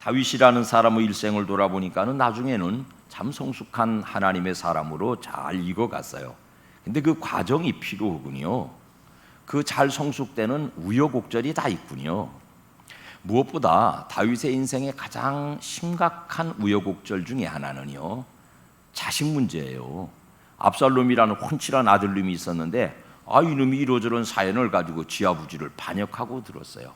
다윗이라는 사람의 일생을 돌아보니까는 나중에는 참 성숙한 하나님의 사람으로 잘 익어갔어요. 근데 그 과정이 필요하군요. 그 잘 성숙되는 우여곡절이 다 있군요. 무엇보다 다윗의 인생의 가장 심각한 우여곡절 중에 하나는요, 자식 문제예요. 압살롬이라는 혼칠한 아들님이 있었는데 이놈이 이러저런 사연을 가지고 지아부지를 반역하고 들었어요.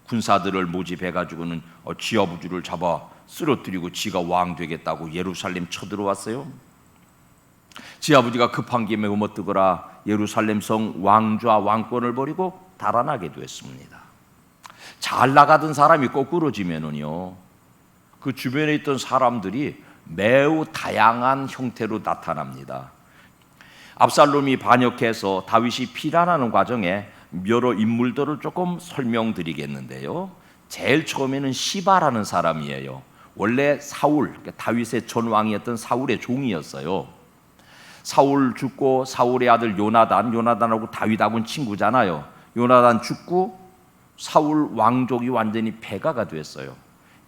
군사들을 모집해가지고는 지아부지를 잡아 쓰러뜨리고 지가 왕 되겠다고 예루살렘 쳐들어왔어요. 지아부지가 급한 김에 음어뜨거라 예루살렘 성 왕좌 왕권을 버리고 달아나게 됐습니다. 잘 나가던 사람이 거꾸로지면은요, 그 주변에 있던 사람들이 매우 다양한 형태로 나타납니다. 압살롬이 반역해서 다윗이 피란하는 과정에 여러 인물들을 조금 설명드리겠는데요. 제일 처음에는 시바라는 사람이에요. 원래 사울, 다윗의 전 왕이었던 사울의 종이었어요. 사울 죽고 사울의 아들 요나단하고 다윗하고는 친구잖아요. 요나단 죽고 사울 왕족이 완전히 패가가 됐어요.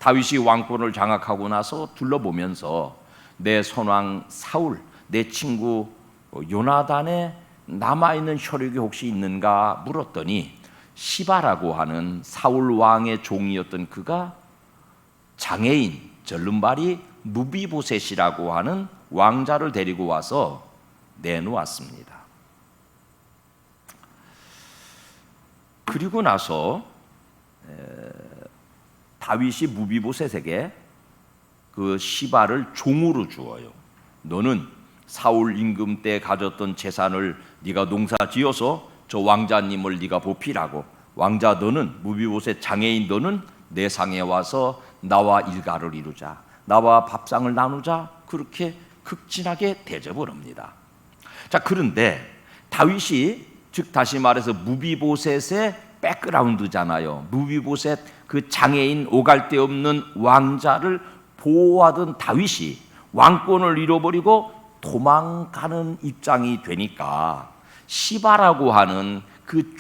다윗이 왕권을 장악하고 나서 둘러보면서 내 선왕 사울, 내 친구 요나단의 남아있는 혈육이 혹시 있는가 물었더니 시바라고 하는 사울 왕의 종이었던 그가 장애인 절름발이 무비보셋이라고 하는 왕자를 데리고 와서 내놓았습니다. 그리고 나서 다윗이 무비보셋에게 그 시바를 종으로 주어요. 너는 사울 임금 때 가졌던 재산을 네가 농사지어서 저 왕자님을 네가 보필하고, 왕자 너는, 무비보셋 장애인 너는 내 상에 와서 나와 일가를 이루자, 나와 밥상을 나누자, 그렇게 극진하게 대접을 합니다. 자, 그런데 다윗이, 즉 다시 말해서 무비보셋의 백그라운드잖아요. 무비보셋 그 장애인 오갈 데 없는 왕자를 보호하던 다윗이 왕권을 잃어버리고 도망가는 입장이 되니까 시바라고 하는 그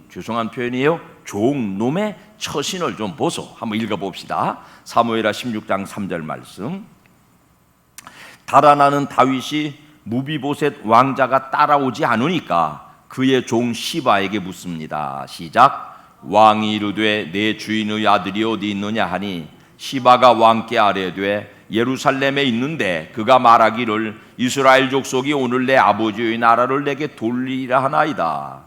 죄송한 표현이에요, 종놈의 처신을 좀 보소. 한번 읽어봅시다. 사무엘하 16장 3절 말씀. 달아나는 다윗이 무비보셋 왕자가 따라오지 않으니까 그의 종 시바에게 묻습니다. 시작. 왕이 이르되 내 주인의 아들이 어디 있느냐 하니 시바가 왕께 아뢰되 예루살렘에 있는데 그가 말하기를 이스라엘 족속이 오늘 내 아버지의 나라를 내게 돌리라 하나이다.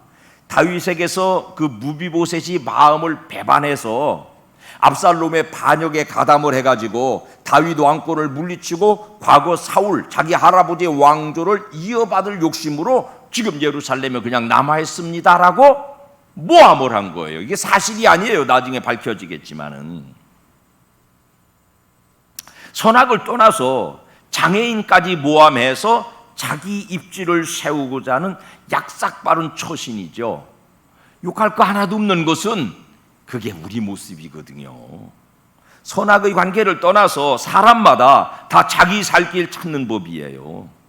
다윗에게서 그 무비보셋이 마음을 배반해서 압살롬의 반역에 가담을 해가지고 다윗 왕권을 물리치고 과거 사울 자기 할아버지의 왕조를 이어받을 욕심으로 지금 예루살렘에 그냥 남아있습니다라고 모함을 한 거예요. 이게 사실이 아니에요. 나중에 밝혀지겠지만은. 선악을 떠나서 장애인까지 모함해서 자기 입지를 세우고자 하는 약삭빠른 처신이죠. 욕할 거 하나도 없는 것은 그게 우리 모습이거든요. 선악의 관계를 떠나서 사람마다 다 자기 살 길 찾는 법이에요.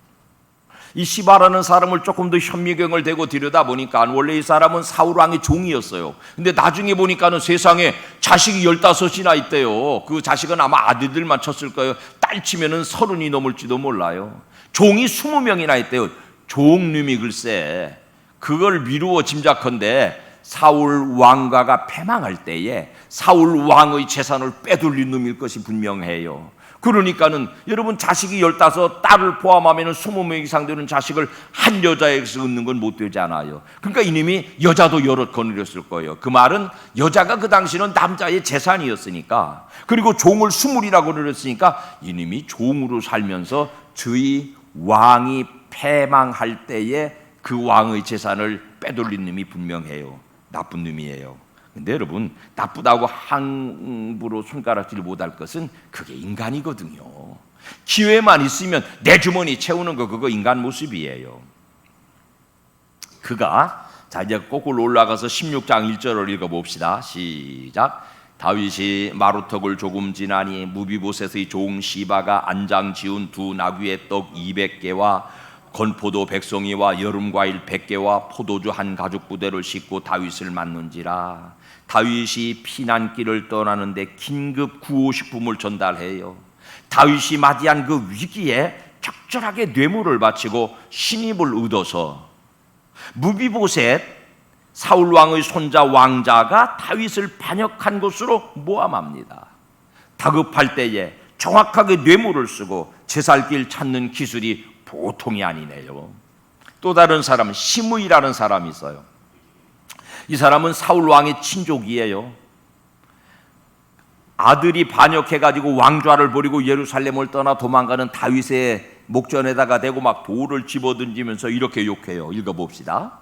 이 시바라는 사람을 조금 더 현미경을 대고 들여다보니까 원래 이 사람은 사울왕의 종이었어요. 근데 나중에 보니까는 세상에 자식이 15이나 있대요. 그 자식은 아마 아들들만 쳤을 거예요. 딸 치면은 30이 넘을지도 몰라요. 종이 20명이나 있대요. 종님이 글쎄 그걸 미루어 짐작컨대 사울 왕가가 패망할 때에 사울 왕의 재산을 빼돌린 놈일 것이 분명해요. 그러니까는 여러분 자식이 15, 딸을 포함하면 20명 이상 되는 자식을 한 여자에게서 얻는 건 못 되잖아요. 그러니까 이님이 여자도 여럿 거느렸을 거예요. 그 말은 여자가 그 당시는 남자의 재산이었으니까, 그리고 종을 20이라고 거느렸으니까 이님이 종으로 살면서 저희 왕이 패망할 때에 그 왕의 재산을 빼돌린 놈이 분명해요. 나쁜 놈이에요. 근데 여러분 나쁘다고 함부로 손가락질 못할 것은 그게 인간이거든요. 기회만 있으면 내 주머니 채우는 거 그거 인간 모습이에요. 그가 자 이제 거꾸로 올라가서 16장 1절을 읽어봅시다. 시작. 다윗이 마루턱을 조금 지나니 무비보셋의 종 시바가 안장 지은 두 나귀의 떡 200개와 건포도 백송이와 여름과일 100개와 포도주 한 가죽 부대를 싣고 다윗을 맞는지라. 다윗이 피난길을 떠나는데 긴급 구호식품을 전달해요. 다윗이 맞이한 그 위기에 적절하게 뇌물을 바치고 신임을 얻어서 무비보셋 사울 왕의 손자 왕자가 다윗을 반역한 것으로 모함합니다. 다급할 때에 정확하게 뇌물을 쓰고 제살길 찾는 기술이 보통이 아니네요. 또 다른 사람, 시므이라는 사람이 있어요. 이 사람은 사울 왕의 친족이에요. 아들이 반역해가지고 왕좌를 버리고 예루살렘을 떠나 도망가는 다윗의 목전에다가 대고 막 돌을 집어던지면서 이렇게 욕해요. 읽어봅시다.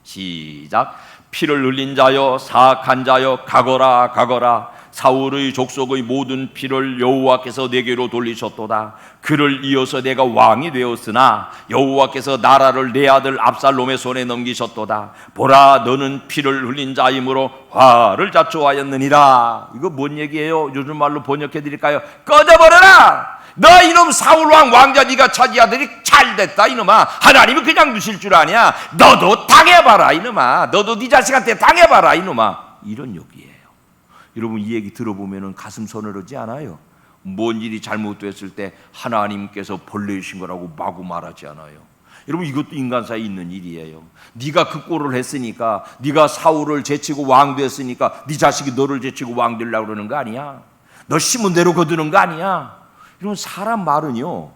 시작. 피를 흘린 자여, 사악한 자여, 가거라 가거라. 사울의 족속의 모든 피를 여호와께서 내게로 돌리셨도다. 그를 이어서 내가 왕이 되었으나 여호와께서 나라를 내 아들 압살롬의 손에 넘기셨도다. 보라, 너는 피를 흘린 자이므로 화를 자초하였느니라. 이거 뭔 얘기예요? 요즘 말로 번역해 드릴까요? 꺼져버려라. 너 이놈 사울왕 왕자 네가 차지하더니 잘됐다 이놈아. 하나님은 그냥 두실 줄 아냐. 너도 당해봐라 이놈아. 너도 네 자식한테 당해봐라 이놈아. 이런 욕이에요. 여러분, 이 얘기 들어보면 가슴 서늘하지 않아요? 뭔 일이 잘못됐을 때 하나님께서 벌레이신 거라고 마구 말하지 않아요. 여러분, 이것도 인간사에 있는 일이에요. 네가 그 꼴을 했으니까, 네가 사울을 제치고 왕 됐으니까 네 자식이 너를 제치고 왕 되려고 그러는 거 아니야. 너 심은 대로 거두는 거 아니야. 이런 사람 말은요,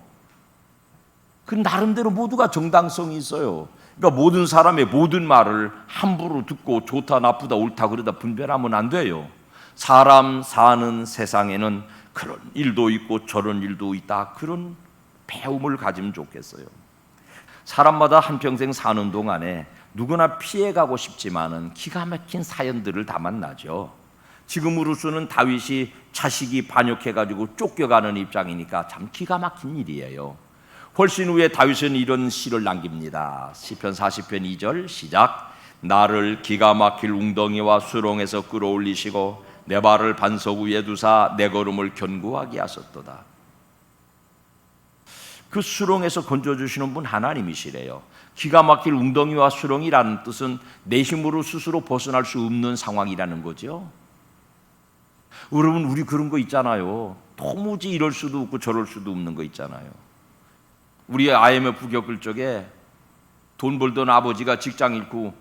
그 나름대로 모두가 정당성이 있어요. 그러니까 모든 사람의 모든 말을 함부로 듣고 좋다 나쁘다 옳다 그러다 분별하면 안 돼요. 사람 사는 세상에는 그런 일도 있고 저런 일도 있다. 그런 배움을 가지면 좋겠어요. 사람마다 한평생 사는 동안에 누구나 피해가고 싶지만은 기가 막힌 사연들을 다 만나죠. 지금으로서는 다윗이 자식이 반역해가지고 쫓겨가는 입장이니까 참 기가 막힌 일이에요. 훨씬 후에 다윗은 이런 시를 남깁니다. 시편 40편 2절 시작. 나를 기가 막힐 웅덩이와 수렁에서 끌어올리시고 내 발을 반석 위에 두사 내 걸음을 견고하게 하셨도다. 그 수렁에서 건져주시는 분 하나님이시래요. 기가 막힐 웅덩이와 수렁이라는 뜻은 내 힘으로 스스로 벗어날 수 없는 상황이라는 거죠. 여러분, 우리 그런 거 있잖아요. 도무지 이럴 수도 없고 저럴 수도 없는 거 있잖아요. 우리 IMF 겪을 적에 돈 벌던 아버지가 직장 잃고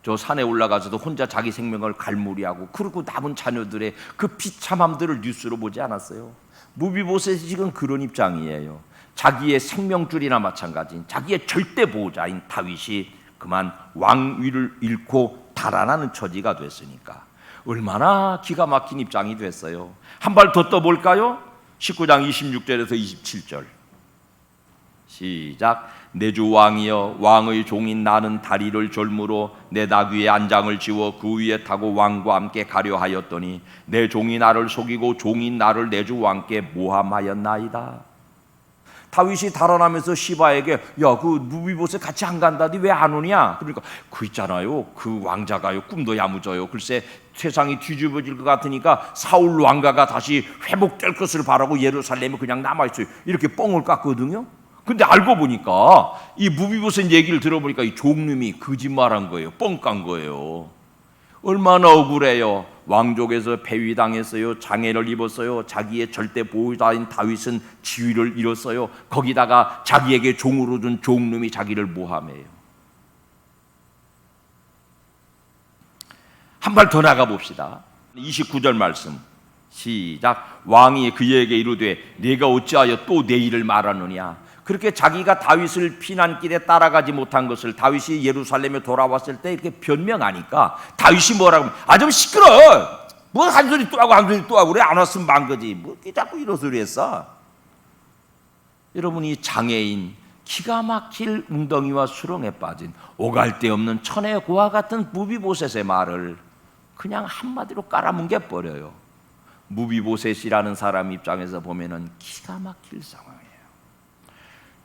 저 산에 올라가서도 혼자 자기 생명을 갈무리하고 그리고 남은 자녀들의 그 비참함들을 뉴스로 보지 않았어요. 무비보셋이 지금 그런 입장이에요. 자기의 생명줄이나 마찬가지인 자기의 절대 보호자인 다윗이 그만 왕위를 잃고 달아나는 처지가 됐으니까 얼마나 기가 막힌 입장이 됐어요. 한 발 더 떠볼까요? 19장 26절에서 27절 시작. 내 주 왕이여, 왕의 종인 나는 다리를 졸무로 내 나귀의 안장을 지워 그 위에 타고 왕과 함께 가려 하였더니 내 종이 나를 속이고 종인 나를 내 주 왕께 모함하였나이다. 다윗이 달아나면서 시바에게 야, 그 무비보셋 같이 안 간다니 왜 안 오냐? 그러니까 그 있잖아요, 그 왕자가요 꿈도 야무져요. 글쎄 세상이 뒤집어질 것 같으니까 사울 왕가가 다시 회복될 것을 바라고 예루살렘에 그냥 남아있어요. 이렇게 뻥을 깠거든요. 근데 알고 보니까 이 무비보셋 얘기를 들어보니까 이 종님이 거짓말한 거예요. 뻥 깐 거예요. 얼마나 억울해요. 왕족에서 폐위당했어요. 장애를 입었어요. 자기의 절대 보호자인 다윗은 지위를 잃었어요. 거기다가 자기에게 종으로 준 종놈이 자기를 모함해요. 한 발 더 나가 봅시다. 29절 말씀 시작. 왕이 그에게 이르되 네가 어찌하여 또 내 일을 말하느냐. 그렇게 자기가 다윗을 피난길에 따라가지 못한 것을 다윗이 예루살렘에 돌아왔을 때 이렇게 변명하니까 다윗이 뭐라고 아 좀 시끄러. 뭐 한 소리 또 하고 한 소리 또 하고 그래 안 왔으면 만 거지. 뭐 자꾸 이런 소리 했어. 여러분이 장애인 기가 막힐 웅덩이와 수렁에 빠진 오갈 데 없는 천의 고와 같은 무비보셋의 말을 그냥 한마디로 깔아뭉개 버려요. 무비보셋이라는 사람 입장에서 보면은 기가 막힐 상황이에요.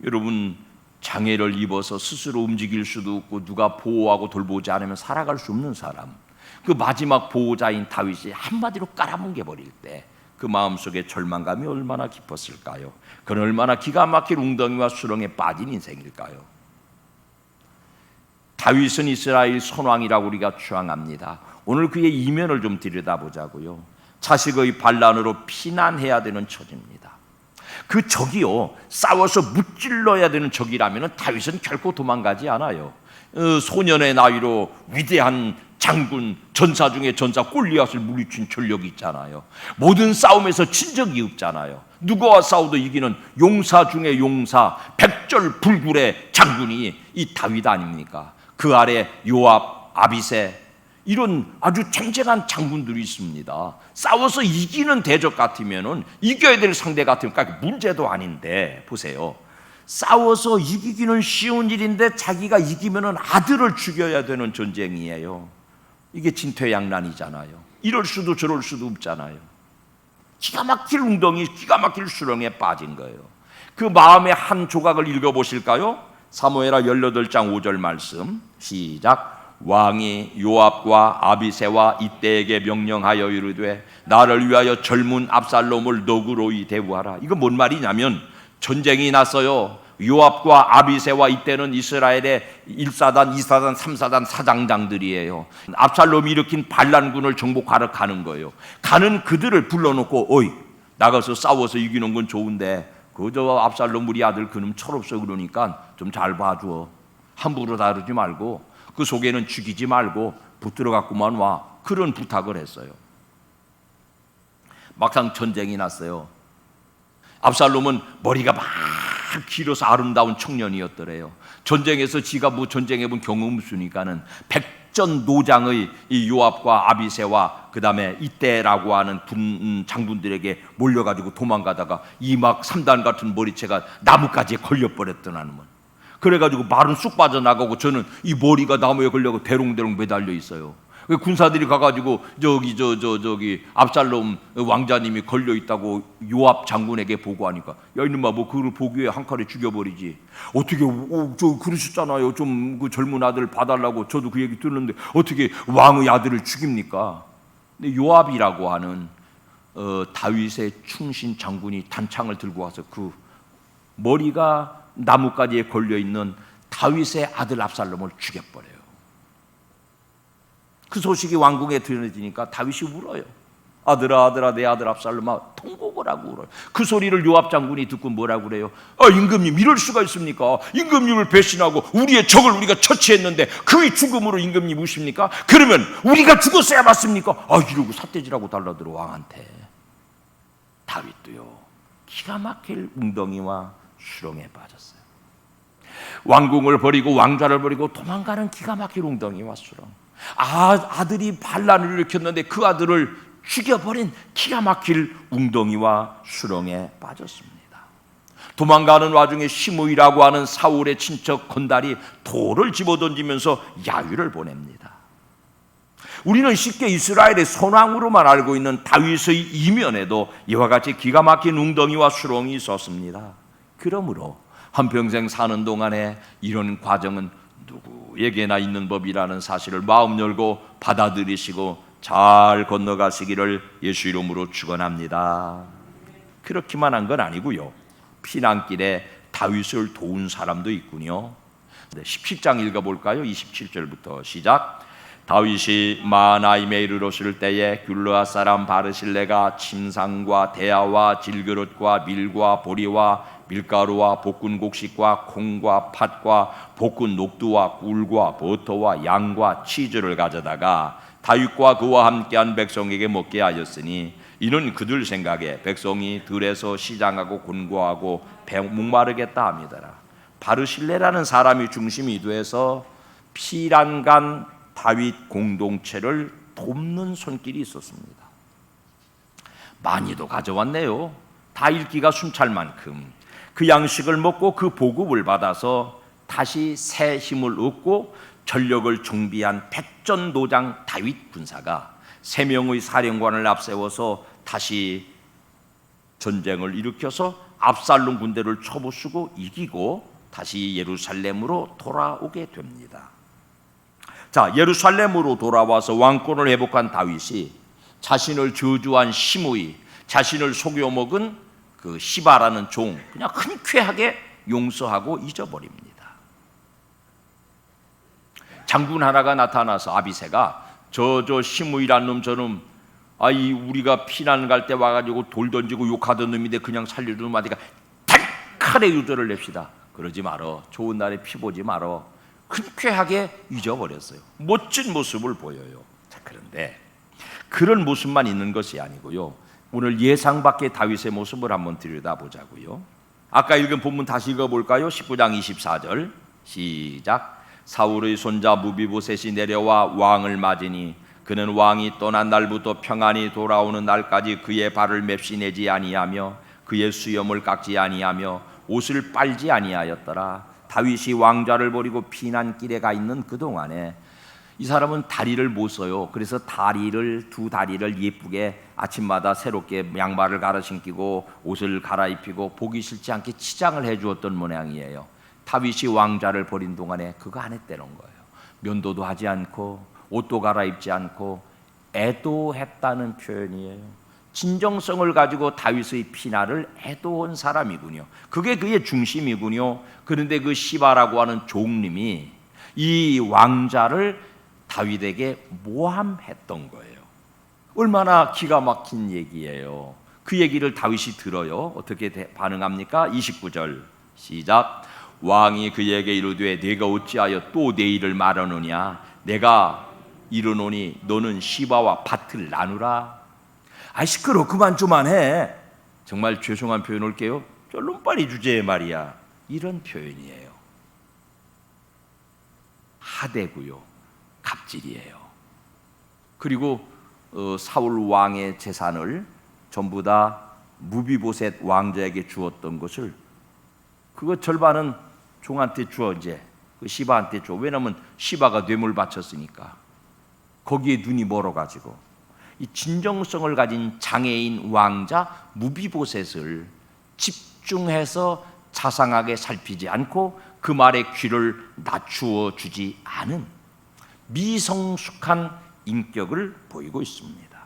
여러분, 장애를 입어서 스스로 움직일 수도 없고 누가 보호하고 돌보지 않으면 살아갈 수 없는 사람, 그 마지막 보호자인 다윗이 한마디로 깔아뭉개 버릴 때 그 마음속에 절망감이 얼마나 깊었을까요? 그건 얼마나 기가 막힐 웅덩이와 수렁에 빠진 인생일까요? 다윗은 이스라엘 선왕이라고 우리가 추앙합니다. 오늘 그의 이면을 좀 들여다보자고요. 자식의 반란으로 피난해야 되는 처지입니다. 그 적이요, 싸워서 무찔러야 되는 적이라면 다윗은 결코 도망가지 않아요. 소년의 나이로 위대한 장군, 전사 중에 전사 골리앗을 물리친 전력이 있잖아요. 모든 싸움에서 진 적이 없잖아요. 누구와 싸워도 이기는 용사 중에 용사, 백절불굴의 장군이 이 다윗 아닙니까? 그 아래 요압, 아비새, 이런 아주 쟁쟁한 장군들이 있습니다. 싸워서 이기는 대적 같으면은, 이겨야 될 상대 같으면 문제도 아닌데, 보세요. 싸워서 이기기는 쉬운 일인데 자기가 이기면은 아들을 죽여야 되는 전쟁이에요. 이게 진퇴양난이잖아요. 이럴 수도 저럴 수도 없잖아요. 기가 막힐 웅덩이, 기가 막힐 수렁에 빠진 거예요. 그 마음의 한 조각을 읽어보실까요? 사무엘하 18장 5절 말씀 시작. 왕이 요압과 아비새와 이때에게 명령하여 이르되 나를 위하여 젊은 압살롬을 너그러이 대우하라. 이거 뭔 말이냐면, 전쟁이 났어요. 요압과 아비새와 이때는 이스라엘의 1사단, 2사단, 3사단 사장장들이에요. 압살롬이 일으킨 반란군을 정복하러 가는 거예요. 가는 그들을 불러놓고, 어이, 나가서 싸워서 이기는 건 좋은데 그저 압살롬 우리 아들 그놈 철없어, 그러니까 좀 잘 봐줘. 함부로 다루지 말고 그 속에는 죽이지 말고 붙들어 갖고만 와. 그런 부탁을 했어요. 막상 전쟁이 났어요. 압살롬은 머리가 막 길어서 아름다운 청년이었더래요. 전쟁에서 지가 뭐 전쟁해본 경험 없으니까는 백전노장의 이 요압과 아비새와 그 다음에 이때라고 하는 장군들에게 몰려가지고 도망가다가 이막 3단 같은 머리채가 나무까지에 걸려버렸더라는 건. 그래가지고 말은 쑥 빠져나가고 저는 이 머리가 나무에 걸려고 대롱대롱 매달려 있어요. 군사들이 가가지고 저기 압살롬 왕자님이 걸려 있다고 요압 장군에게 보고하니까, 야 이놈아, 뭐 그걸 보기에 한 칼에 죽여버리지. 어떻게 저 그러셨잖아요. 좀 그 젊은 아들 봐달라고. 저도 그 얘기 들었는데 어떻게 왕의 아들을 죽입니까? 근데 요압이라고 하는 다윗의 충신 장군이 단창을 들고 와서 그 머리가 나무까지에 걸려 있는 다윗의 아들 압살롬을 죽여버려요. 그 소식이 왕궁에 들려지니까 다윗이 울어요. 아들아, 아들아, 내 아들 압살롬아, 통곡을 하고 울어요. 그 소리를 요압 장군이 듣고 뭐라고 그래요? 임금님, 이럴 수가 있습니까? 임금님을 배신하고 우리의 적을 우리가 처치했는데 그의 죽음으로 임금님 우십니까? 그러면 우리가 죽었어야 맞습니까? 이러고 삿대질하고 달라들어 왕한테. 다윗도요, 기가 막힐 웅덩이와 수렁에 빠졌어요. 왕궁을 버리고 왕좌를 버리고 도망가는 기가 막힐 웅덩이와 수렁. 아들이 반란을 일으켰는데 그 아들을 죽여버린 기가 막힐 웅덩이와 수렁에 빠졌습니다. 도망가는 와중에 시므이라고 하는 사울의 친척 건달이 돌을 집어던지면서 야유를 보냅니다. 우리는 쉽게 이스라엘의 선왕으로만 알고 있는 다윗의 이면에도 이와 같이 기가 막힌 웅덩이와 수렁이 있었습니다. 그러므로 한평생 사는 동안에 이런 과정은 누구에게나 있는 법이라는 사실을 마음 열고 받아들이시고 잘 건너가시기를 예수 이름으로 축원합니다. 그렇기만 한 건 아니고요. 피난길에 다윗을 도운 사람도 있군요. 17장 읽어볼까요? 27절부터 시작. 다윗이 마하나임에 이르렀을 때에 귤르앗 사람 바르실레가 침상과 대야와 질그릇과 밀과 보리와 밀가루와 볶은 곡식과 콩과 팥과 볶은 녹두와 꿀과 버터와 양과 치즈를 가져다가 다윗과 그와 함께한 백성에게 먹게 하였으니 이는 그들 생각에 백성이 들에서 시장하고 곤고하고 목마르겠다 함이더라. 바르실레라는 사람이 중심이 돼서 피란간 다윗 공동체를 돕는 손길이 있었습니다. 많이도 가져왔네요. 다 읽기가 순찰 만큼. 그 양식을 먹고 그 보급을 받아서 다시 새 힘을 얻고 전력을 정비한 백전노장 다윗 군사가 3명의 사령관을 앞세워서 다시 전쟁을 일으켜서 압살롬 군대를 쳐부수고 이기고 다시 예루살렘으로 돌아오게 됩니다. 자, 예루살렘으로 돌아와서 왕권을 회복한 다윗이 자신을 저주한 시므이, 자신을 속여먹은 그 시바라는 종 그냥 흔쾌하게 용서하고 잊어버립니다. 장군 하나가 나타나서 아비새가 저 시므이란 놈 저놈 우리가 피난 갈 때 와가지고 돌 던지고 욕하던 놈인데 그냥 살려주는 마디가 단칼에 유죄를 냅시다. 그러지 말어. 좋은 날에 피 보지 말어. 흔쾌하게 잊어버렸어요. 멋진 모습을 보여요. 자, 그런데 그런 모습만 있는 것이 아니고요. 오늘 예상 밖의 다윗의 모습을 한번 들여다보자고요. 아까 읽은 본문 다시 읽어볼까요? 19장 24절 시작. 사울의 손자 무비보셋이 내려와 왕을 맞으니 그는 왕이 떠난 날부터 평안히 돌아오는 날까지 그의 발을 맵시 내지 아니하며 그의 수염을 깎지 아니하며 옷을 빨지 아니하였더라. 다윗이 왕좌를 버리고 피난길에 가 있는 그동안에 이 사람은 다리를 못 써요. 그래서 두 다리를 예쁘게 아침마다 새롭게 양말을 갈아 신기고 옷을 갈아입히고 보기 싫지 않게 치장을 해주었던 모양이에요. 다윗이 왕좌를 버린 동안에 그거 안 했다는 거예요. 면도도 하지 않고 옷도 갈아입지 않고 애도했다는 표현이에요. 진정성을 가지고 다윗의 피난을 애도한 사람이군요. 그게 그의 중심이군요. 그런데 그 시바라고 하는 종님이 이 왕자를 다윗에게 모함했던 거예요. 얼마나 기가 막힌 얘기예요. 그 얘기를 다윗이 들어요. 어떻게 반응합니까? 29절 시작. 왕이 그에게 이르되 내가 어찌하여 또 내 일을 말하느냐. 내가 이르노니 너는 시바와 밭을 나누라. 시끄러 그만 좀 해. 정말 죄송한 표현 올게요. 쫄름빨이 주제에 말이야. 이런 표현이에요. 하대고요. 갑질이에요. 그리고 사울 왕의 재산을 전부 다 무비보셋 왕자에게 주었던 것을 그거 절반은 종한테 주어 이제 그 시바한테 줘. 왜냐하면 시바가 뇌물 바쳤으니까. 거기에 눈이 멀어가지고 이 진정성을 가진 장애인 왕자 무비보셋을 집중해서 자상하게 살피지 않고 그 말에 귀를 낮추어 주지 않은 미성숙한 인격을 보이고 있습니다.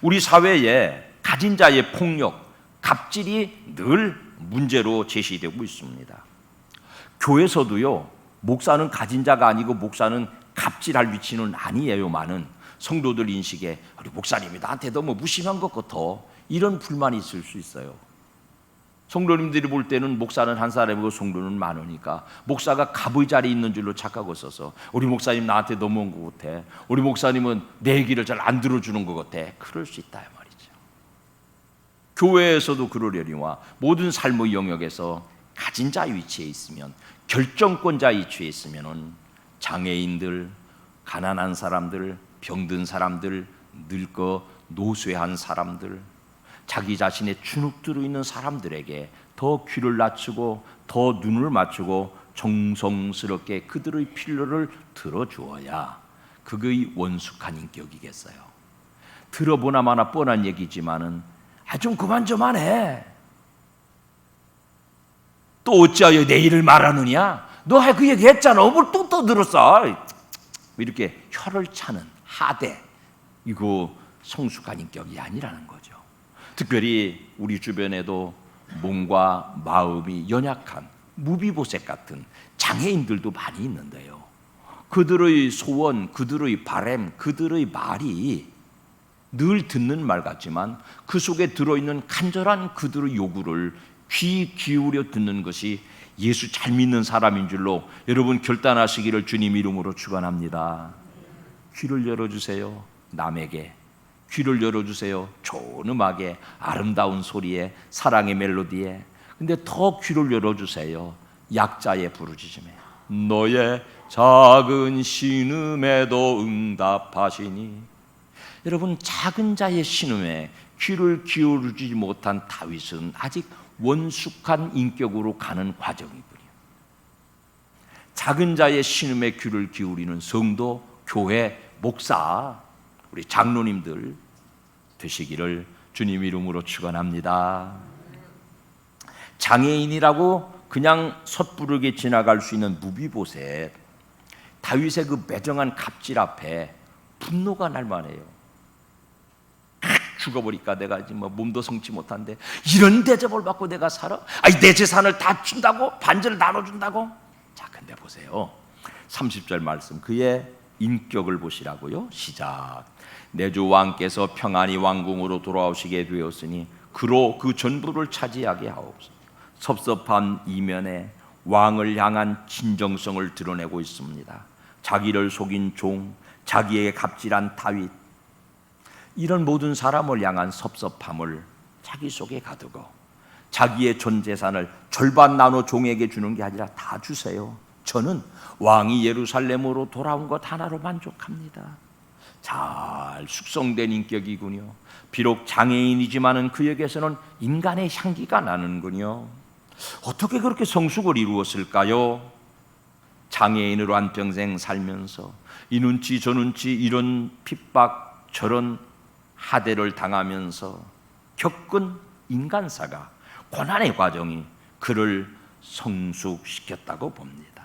우리 사회에 가진 자의 폭력, 갑질이 늘 문제로 제시되고 있습니다. 교회에서도요, 목사는 가진 자가 아니고 목사는 갑질할 위치는 아니에요만은 성도들 인식에 우리 목사님이 나한테 너무 무심한 것 같아, 이런 불만이 있을 수 있어요. 성도님들이 볼 때는 목사는 한 사람이고 성도는 많으니까 목사가 갑의 자리에 있는 줄로 착각하고 있어서 우리 목사님 나한테 너무한 것 같아, 우리 목사님은 내 얘기를 잘 안 들어주는 것 같아, 그럴 수 있다 말이죠. 교회에서도 그러려니와 모든 삶의 영역에서 가진 자 위치에 있으면, 결정권자 위치에 있으면 장애인들, 가난한 사람들, 병든 사람들, 늙고 노쇠한 사람들, 자기 자신의 주눅들어 있는 사람들에게 더 귀를 낮추고 더 눈을 맞추고 정성스럽게 그들의 필요를 들어주어야 그의 원숙한 인격이겠어요. 들어보나 마나 뻔한 얘기지만은 좀 그만 좀 하네. 또 어찌하여 내 일을 말하느냐? 너 그 얘기 했잖아. 뭘 또 떠들었어? 이렇게 혀를 차는 하대, 이거 성숙한 인격이 아니라는 거죠. 특별히 우리 주변에도 몸과 마음이 연약한 무비보셋 같은 장애인들도 많이 있는데요, 그들의 소원, 그들의 바람, 그들의 말이 늘 듣는 말 같지만 그 속에 들어있는 간절한 그들의 요구를 귀 기울여 듣는 것이 예수 잘 믿는 사람인 줄로 여러분 결단하시기를 주님 이름으로 축원합니다. 귀를 열어주세요. 남에게 귀를 열어주세요. 좋은 음악에, 아름다운 소리에, 사랑의 멜로디에. 근데 더 귀를 열어주세요. 약자의 부르짖음에, 너의 작은 신음에도 응답하시니. 여러분, 작은 자의 신음에 귀를 기울이지 못한 다윗은 아직 원숙한 인격으로 가는 과정이군요. 작은 자의 신음에 귀를 기울이는 성도, 교회, 목사, 우리 장로님들 되시기를 주님 이름으로 축원합니다. 장애인이라고 그냥 섣부르게 지나갈 수 있는 무비보셋, 다윗의 그 매정한 갑질 앞에 분노가 날 만해요. 죽어버릴까, 내가 지금 몸도 성치 못한데 이런 대접을 받고 내가 살아? 내 재산을 다 준다고? 반절을 나눠준다고? 자, 근데 보세요. 30절 말씀, 그의 인격을 보시라고요. 시작. 내 주 왕께서 평안히 왕궁으로 돌아오시게 되었으니 그로 그 전부를 차지하게 하옵소서. 섭섭한 이면에 왕을 향한 진정성을 드러내고 있습니다. 자기를 속인 종, 자기에게 갑질한 다윗, 이런 모든 사람을 향한 섭섭함을 자기 속에 가두고 자기의 전 재산을 절반 나눠 종에게 주는 게 아니라 다 주세요. 저는 왕이 예루살렘으로 돌아온 것 하나로 만족합니다. 잘 숙성된 인격이군요. 비록 장애인이지만은 그에게서는 인간의 향기가 나는군요. 어떻게 그렇게 성숙을 이루었을까요? 장애인으로 한평생 살면서 이 눈치 저 눈치, 이런 핍박 저런 하대를 당하면서 겪은 인간사가, 고난의 과정이 그를 성숙시켰다고 봅니다.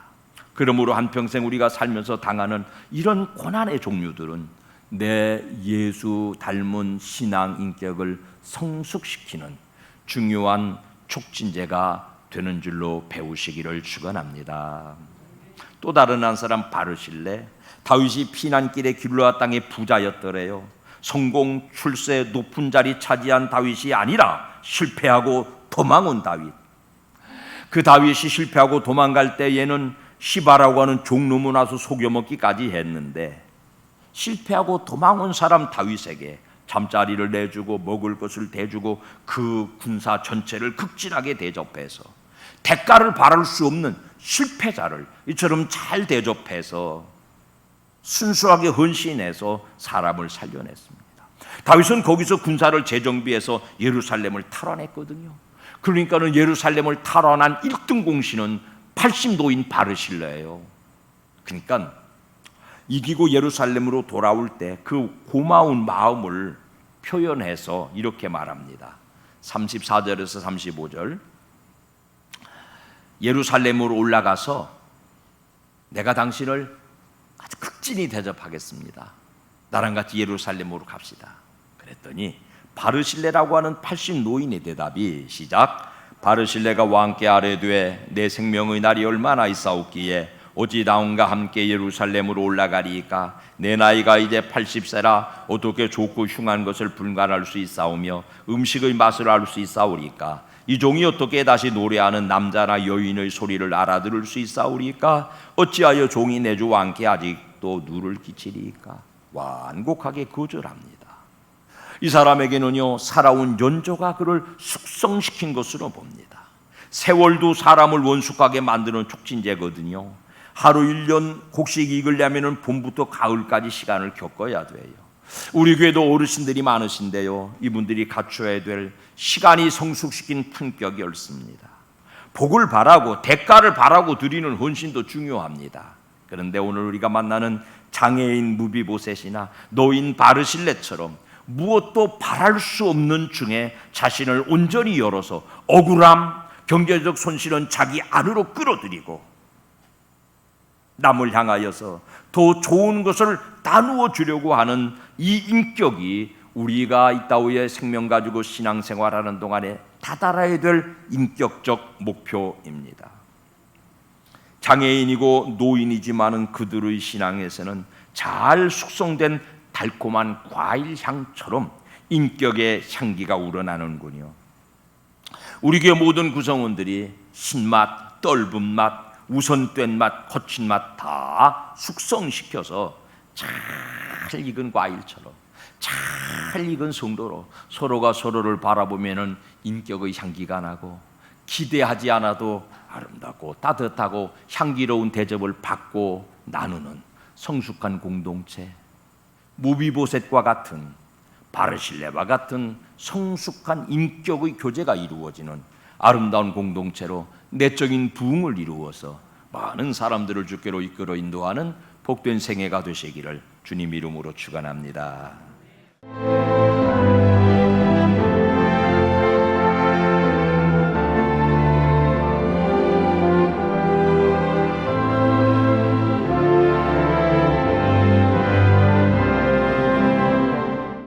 그러므로 한평생 우리가 살면서 당하는 이런 고난의 종류들은 내 예수 닮은 신앙 인격을 성숙시키는 중요한 촉진제가 되는 줄로 배우시기를 축원합니다. 또 다른 한 사람 바르실레, 다윗이 피난길에 길르아 땅의 부자였더래요. 성공 출세 높은 자리 차지한 다윗이 아니라 실패하고 도망온 다윗. 그 다윗이 실패하고 도망갈 때 얘는 시바라고 하는 종놈을 와서 속여먹기까지 했는데, 실패하고 도망온 사람 다윗에게 잠자리를 내주고 먹을 것을 대주고 그 군사 전체를 극진하게 대접해서 대가를 바랄 수 없는 실패자를 이처럼 잘 대접해서 순수하게 헌신해서 사람을 살려냈습니다. 다윗은 거기서 군사를 재정비해서 예루살렘을 탈환했거든요. 그러니까는 예루살렘을 탈환한 1등 공신은 80노인 바르실레예요. 그러니까 이기고 예루살렘으로 돌아올 때 그 고마운 마음을 표현해서 이렇게 말합니다. 34절에서 35절, 예루살렘으로 올라가서 내가 당신을 아주 극진히 대접하겠습니다. 나랑 같이 예루살렘으로 갑시다. 그랬더니 바르실레라고 하는 80노인의 대답이, 시작. 바르실레가 왕께 아뢰되 내 생명의 날이 얼마나 있사옵기에 어찌 나온과 함께 예루살렘으로 올라가리이까? 내 나이가 이제 80세라 어떻게 좋고 흉한 것을 분간할 수 있사오며 음식의 맛을 알 수 있사오리까? 이 종이 어떻게 다시 노래하는 남자나 여인의 소리를 알아들을 수 있사오리까? 어찌하여 종이 내 주 왕께 아직도 누를 끼치리까? 완곡하게 거절합니다. 이 사람에게는요, 살아온 연조가 그를 숙성시킨 것으로 봅니다. 세월도 사람을 원숙하게 만드는 촉진제거든요. 하루 1년 곡식 익으려면 봄부터 가을까지 시간을 겪어야 돼요. 우리 교회도 어르신들이 많으신데요, 이분들이 갖춰야 될 시간이 성숙시킨 품격이 없습니다. 복을 바라고 대가를 바라고 드리는 헌신도 중요합니다. 그런데 오늘 우리가 만나는 장애인 무비보셋이나 노인 바르실레처럼 무엇도 바랄 수 없는 중에 자신을 온전히 열어서 억울함, 경제적 손실은 자기 안으로 끌어들이고 남을 향하여서 더 좋은 것을 나누어 주려고 하는 이 인격이 우리가 이 따위의 생명 가지고 신앙생활하는 동안에 다달아야 될 인격적 목표입니다. 장애인이고 노인이지만은 그들의 신앙에서는 잘 숙성된 달콤한 과일 향처럼 인격의 향기가 우러나는군요. 우리 교회 모든 구성원들이 신맛, 떫은 맛, 우선된 맛, 거친 맛 다 숙성시켜서 잘 익은 과일처럼 잘 익은 성도로 서로가 서로를 바라보면은 인격의 향기가 나고 기대하지 않아도 아름답고 따뜻하고 향기로운 대접을 받고 나누는 성숙한 공동체, 무비보셋과 같은 바르실레와 같은 성숙한 인격의 교제가 이루어지는 아름다운 공동체로 내적인 부흥을 이루어서 많은 사람들을 주께로 이끌어 인도하는 복된 생애가 되시기를 주님 이름으로 축원합니다.